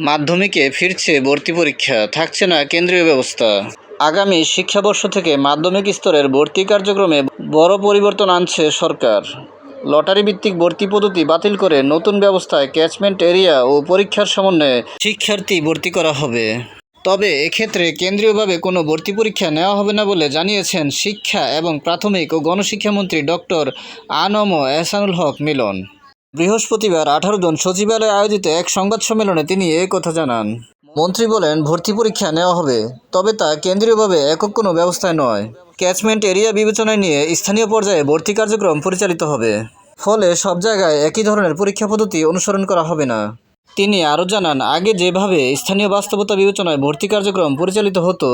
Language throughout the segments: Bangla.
মাধ্যমিকে ফিরছে ভর্তি পরীক্ষা, থাকছে না কেন্দ্রীয় ব্যবস্থা। আগামী শিক্ষাবর্ষ থেকে মাধ্যমিক স্তরের ভর্তি কার্যক্রমে বড় পরিবর্তন আনছে সরকার। লটারি ভিত্তিক ভর্তি পদ্ধতি বাতিল করে নতুন ব্যবস্থায় ক্যাচমেন্ট এরিয়া ও পরীক্ষার সমন্বয়ে শিক্ষার্থী ভর্তি করা হবে। তবে এক্ষেত্রে কেন্দ্রীয়ভাবে কোনো ভর্তি পরীক্ষা নেওয়া হবে না বলে জানিয়েছেন শিক্ষা এবং প্রাথমিক ও গণশিক্ষামন্ত্রী ডক্টর আ.ন.ম এহসানুল হক মিলন। বৃহস্পতিবার 18 জুন সচিবালয়ে আয়োজিত এক সংবাদ সম্মেলনে তিনি এই কথা জানান। মন্ত্রী বলেন, ভর্তি পরীক্ষা নেওয়া হবে, তবে তা কেন্দ্রীয়ভাবে একক কোনো ব্যবস্থায় নয়। ক্যাচমেন্ট এরিয়া বিবেচনায় নিয়ে স্থানীয় পর্যায়ে ভর্তি কার্যক্রম পরিচালিত হবে। ফলে সব জায়গায় একই ধরনের পরীক্ষা পদ্ধতি অনুসরণ করা হবে না। তিনি আরও জানান, আগে যেভাবে স্থানীয় বাস্তবতা বিবেচনায় ভর্তি কার্যক্রম পরিচালিত হতো,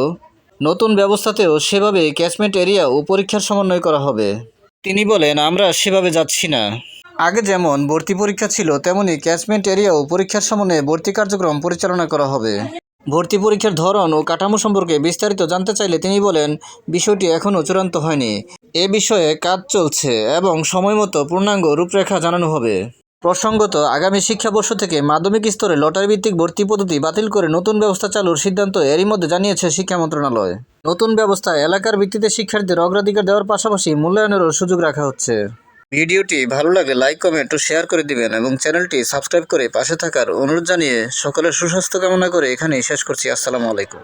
নতুন ব্যবস্থাতেও সেভাবে ক্যাচমেন্ট এরিয়া ও পরীক্ষার সমন্বয় করা হবে। তিনি বলেন, আমরা সেভাবে যাচ্ছি না। আগে যেমন ভর্তি পরীক্ষা ছিল, তেমনি ক্যাচমেন্ট এরিয়া ও পরীক্ষার সমন্বয়ে ভর্তি কার্যক্রম পরিচালনা করা হবে। ভর্তি পরীক্ষার ধরন ও কাঠামো সম্পর্কে বিস্তারিত জানতে চাইলে তিনি বলেন, বিষয়টি এখনও চূড়ান্ত হয়নি। এ বিষয়ে কাজ চলছে এবং সময়মতো পূর্ণাঙ্গ রূপরেখা জানানো হবে। প্রসঙ্গত, আগামী শিক্ষাবর্ষ থেকে মাধ্যমিক স্তরে লটারিভিত্তিক ভর্তি পদ্ধতি বাতিল করে নতুন ব্যবস্থা চালুর সিদ্ধান্ত এরই মধ্যে জানিয়েছে শিক্ষা মন্ত্রণালয়। নতুন ব্যবস্থায় এলাকার ভিত্তিতে শিক্ষার্থীদের অগ্রাধিকার দেওয়ার পাশাপাশি মূল্যায়নেরও সুযোগ রাখা হচ্ছে। ভিডিওটি ভালো লাগলে লাইক, কমেন্ট ও শেয়ার করে দিবেন এবং চ্যানেলটি সাবস্ক্রাইব করে পাশে থাকার অনুরোধ জানিয়ে সকলের সুস্বাস্থ্য কামনা করে এখানেই শেষ করছি। আসসালামু আলাইকুম।